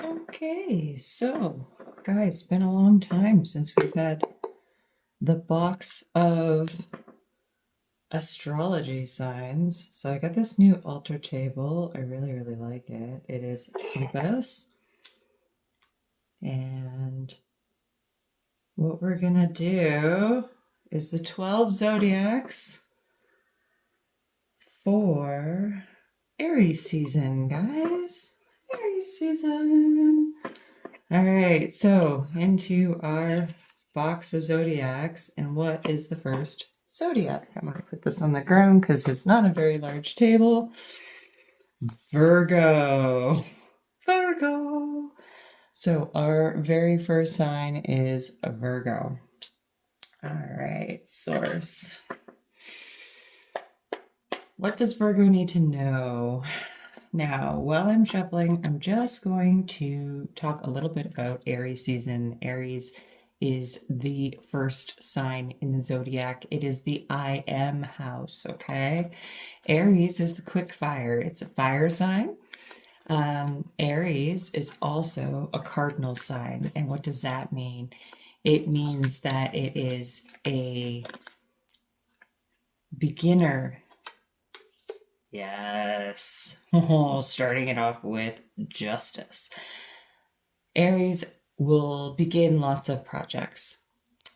Okay, so guys, it's been a long time since we've had the box of astrology signs. So I got this new altar table. I really like it. It is a compass. And what we're gonna do is the 12 zodiacs for Aries season, guys. Aries season. All right, so into our box of zodiacs, and what is the first zodiac? I'm going to put this on the ground because it's not a very large table. Virgo. Virgo. So our very first sign is a Virgo. All right, source. What does Virgo need to know? Now, while I'm shuffling, I'm just going to talk a little bit about Aries season. Aries is the first sign in the zodiac. It is the I am house, okay? Aries is the quick fire. It's a fire sign. Aries is also a cardinal sign. And what does that mean? It means that it is a beginner. Yes. Oh, starting it off with justice. Aries will begin lots of projects.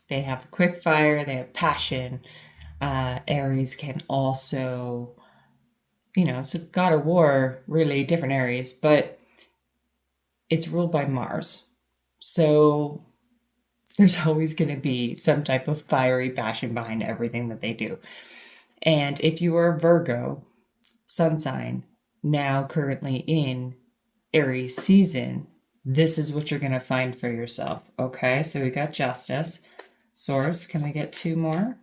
They have a quick fire, they have passion. Aries can also, it's a god of war, really different Aries, but it's ruled by Mars. So there's always going to be some type of fiery passion behind everything that they do. And if you are a Virgo sun sign, now currently in Aries season, this is what you're going to find for yourself. Okay, so we got justice. Source, can we get two more?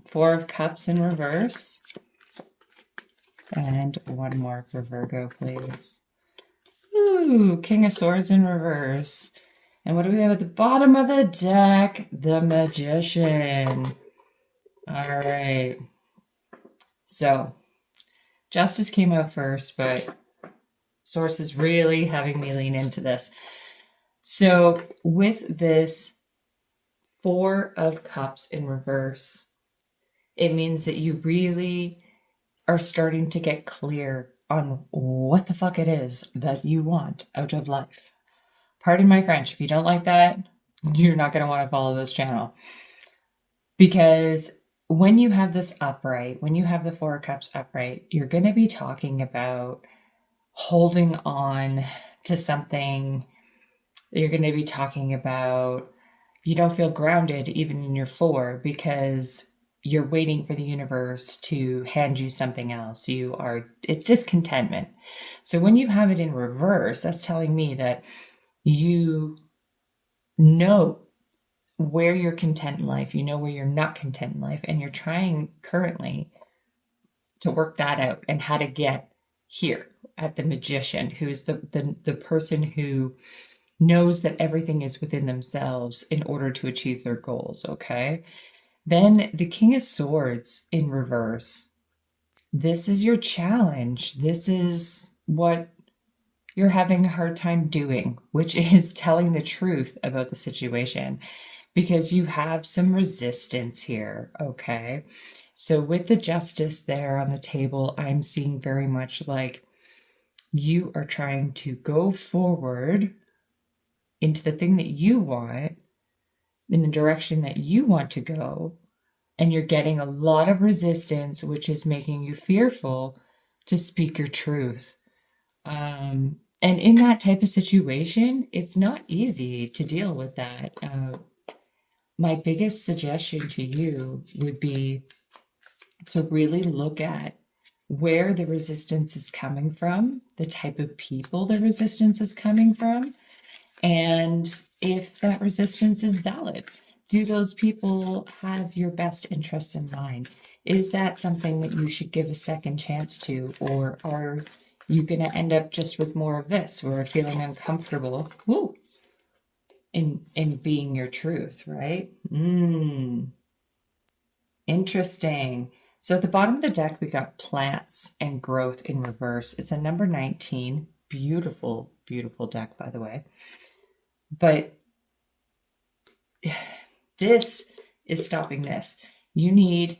Four of Cups in reverse. And one more for Virgo, please. Ooh, King of Swords in reverse. And what do we have at the bottom of the deck? The Magician. All right. So, Justice came out first, but Source is really having me lean into this. So, with this Four of Cups in reverse, it means that you really are starting to get clear on what the fuck it is that you want out of life. Pardon my French. If you don't like that, you're not going to want to follow this channel. Because when you have this upright, when you have the Four of Cups upright, you're going to be talking about holding on to something. You're going to be talking about you don't feel grounded even in your four because you're waiting for the universe to hand you something else. It's discontentment. So when you have it in reverse, that's telling me that you know where you're content in life, you know where you're not content in life, and you're trying currently to work that out and how to get here at the Magician, who's the person who knows that everything is within themselves in order to achieve their goals, okay? Then the King of Swords in reverse. This is your challenge. This is what you're having a hard time doing, which is telling the truth about the situation because you have some resistance here, okay? So with the justice there on the table, I'm seeing very much like you are trying to go forward into the thing that you want, in the direction that you want to go, and you're getting a lot of resistance, which is making you fearful to speak your truth. And in that type of situation, it's not easy to deal with that. My biggest suggestion to you would be to really look at where the resistance is coming from, the type of people the resistance is coming from, and if that resistance is valid. Do those people have your best interests in mind? Is that something that you should give a second chance to, or are you going to end up just with more of this, where feeling uncomfortable in being your truth, right? Interesting. So at the bottom of the deck, we got plants and growth in reverse. It's a number 19. Beautiful, beautiful deck, by the way. But this is stopping this. You need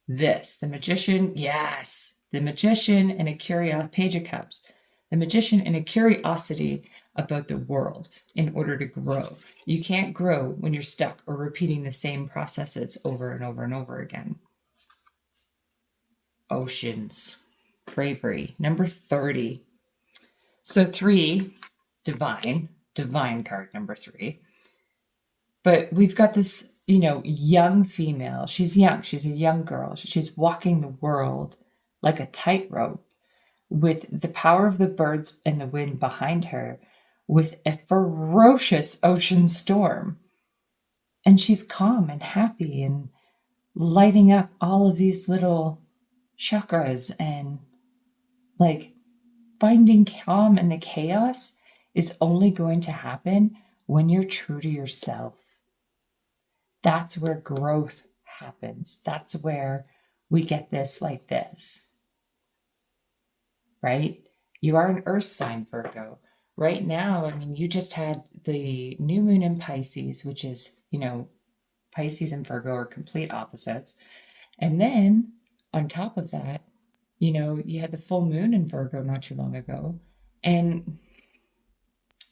this. The Magician, yes. The Magician and a Page of Cups. The Magician and a curiosity about the world in order to grow. You can't grow when you're stuck or repeating the same processes over and over and over again. Oceans. Bravery. Number 30. So 3, divine card number 3. But we've got this, young female. She's young. She's a young girl. She's walking the world like a tightrope with the power of the birds and the wind behind her, with a ferocious ocean storm. And she's calm and happy and lighting up all of these little chakras, and like finding calm in the chaos is only going to happen when you're true to yourself. That's where growth happens. That's where we get this like this, right? You are an earth sign, Virgo. Right now, you just had the new moon in Pisces, which is, Pisces and Virgo are complete opposites. And then on top of that, you had the full moon in Virgo not too long ago. And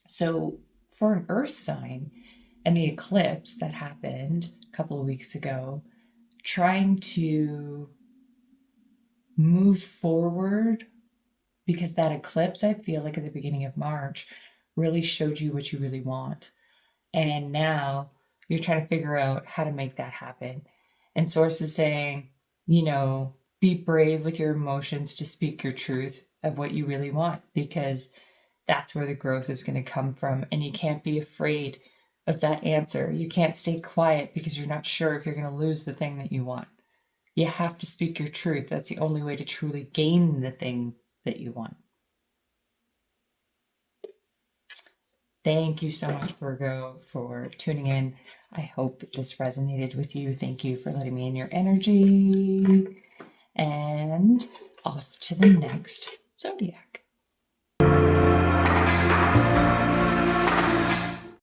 so for an earth sign and the eclipse that happened a couple of weeks ago, trying to move forward, because that eclipse, I feel like at the beginning of March, really showed you what you really want. And now you're trying to figure out how to make that happen. And Source is saying, be brave with your emotions to speak your truth of what you really want, because that's where the growth is going to come from. And you can't be afraid of that answer. You can't stay quiet because you're not sure if you're going to lose the thing that you want. You have to speak your truth. That's the only way to truly gain the thing that you want. Thank you so much, Virgo, for tuning in. I hope this resonated with you. Thank you for letting me in your energy. And off to the next zodiac.